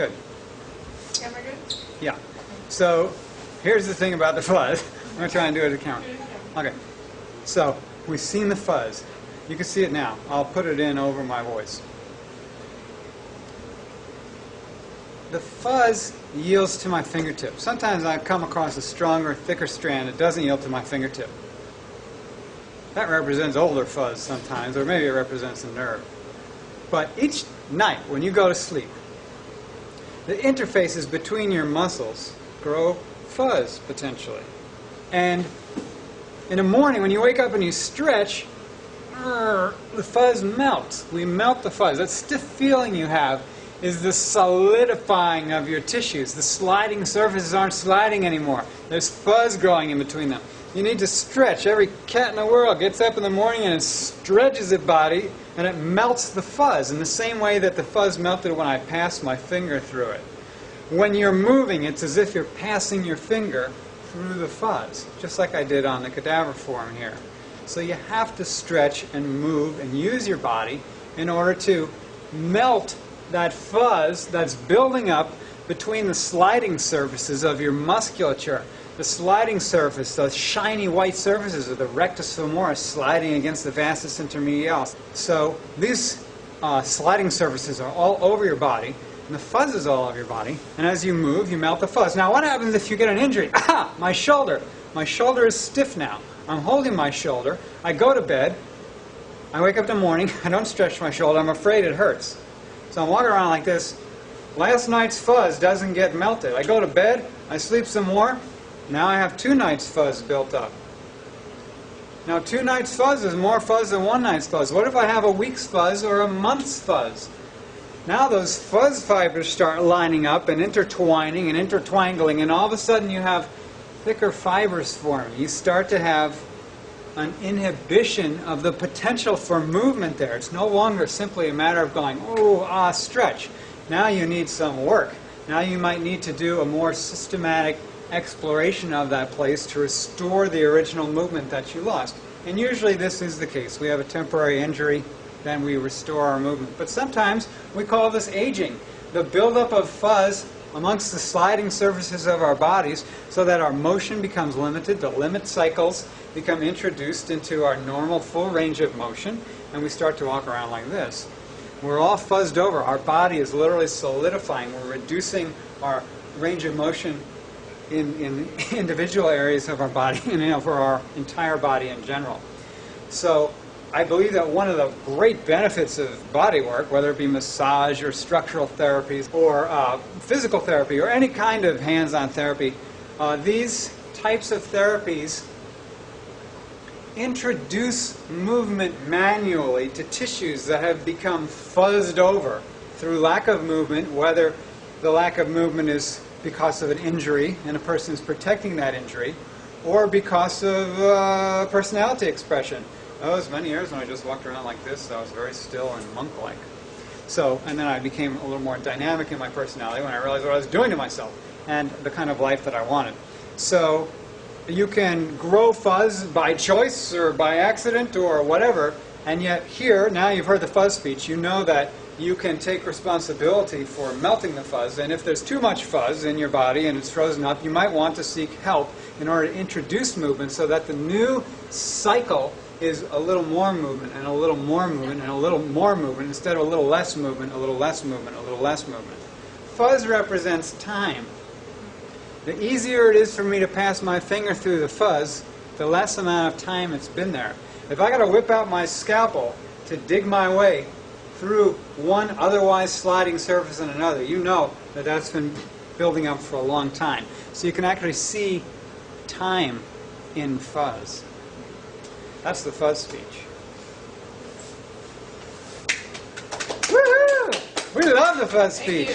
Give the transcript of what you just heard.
Good. Camera good? Yeah. So here's the thing about the fuzz. I'm going to try and do it at the camera. Okay. So we've seen the fuzz. You can see it now. I'll put it in over my voice. The fuzz yields to my fingertip. Sometimes I come across a stronger, thicker strand that doesn't yield to my fingertip. That represents older fuzz sometimes, or maybe it represents a nerve. But each night when you go to sleep, the interfaces between your muscles grow fuzz, potentially. And in the morning, when you wake up and you stretch, the fuzz melts. We melt the fuzz. That stiff feeling you have is the solidifying of your tissues. The sliding surfaces aren't sliding anymore. There's fuzz growing in between them. You need to stretch. Every cat in the world gets up in the morning and it stretches its body and it melts the fuzz in the same way that the fuzz melted when I passed my finger through it. When you're moving, it's as if you're passing your finger through the fuzz, just like I did on the cadaver form here. So you have to stretch and move and use your body in order to melt that fuzz that's building up between the sliding surfaces of your musculature. The sliding surface, those shiny white surfaces of the rectus femoris sliding against the vastus intermedialis. So these sliding surfaces are all over your body, and the fuzz is all over your body. And as you move, you melt the fuzz. Now what happens if you get an injury? Ah, my shoulder. My shoulder is stiff now. I'm holding my shoulder. I go to bed. I wake up in the morning. I don't stretch my shoulder. I'm afraid it hurts. So I'm walking around like this. Last night's fuzz doesn't get melted. I go to bed. I sleep some more. Now I have 2 nights fuzz built up. Now 2 nights fuzz is more fuzz than 1 night's fuzz. What if I have a week's fuzz or a month's fuzz? Now those fuzz fibers start lining up and intertwining and intertwangling, and all of a sudden you have thicker fibers forming. You start to have an inhibition of the potential for movement there. It's no longer simply a matter of going, oh, stretch. Now you need some work. Now you might need to do a more systematic exploration of that place to restore the original movement that you lost. And usually this is the case. We have a temporary injury, then we restore our movement. But sometimes we call this aging. The buildup of fuzz amongst the sliding surfaces of our bodies so that our motion becomes limited, the limit cycles become introduced into our normal full range of motion, and we start to walk around like this. We're all fuzzed over. Our body is literally solidifying. We're reducing our range of motion in individual areas of our body and for our entire body in general. So I believe that one of the great benefits of body work, whether it be massage or structural therapies or physical therapy or any kind of hands-on therapy, these types of therapies introduce movement manually to tissues that have become fuzzed over through lack of movement, whether the lack of movement is because of an injury and a person is protecting that injury, or because of personality expression. That was many years when I just walked around like this. I was very still and monk-like. So, and then I became a little more dynamic in my personality when I realized what I was doing to myself and the kind of life that I wanted. So you can grow fuzz by choice or by accident or whatever, and yet here, now you've heard the fuzz speech, you know that you can take responsibility for melting the fuzz, and if there's too much fuzz in your body and it's frozen up, you might want to seek help in order to introduce movement so that the new cycle is a little more movement and a little more movement and a little more movement instead of a little less movement, a little less movement, a little less movement. Fuzz represents time. The easier it is for me to pass my finger through the fuzz, the less amount of time it's been there. If I got to whip out my scalpel to dig my way through one otherwise sliding surface and another, you know that that's been building up for a long time. So you can actually see time in fuzz. That's the fuzz speech. Woohoo! We love the fuzz speech.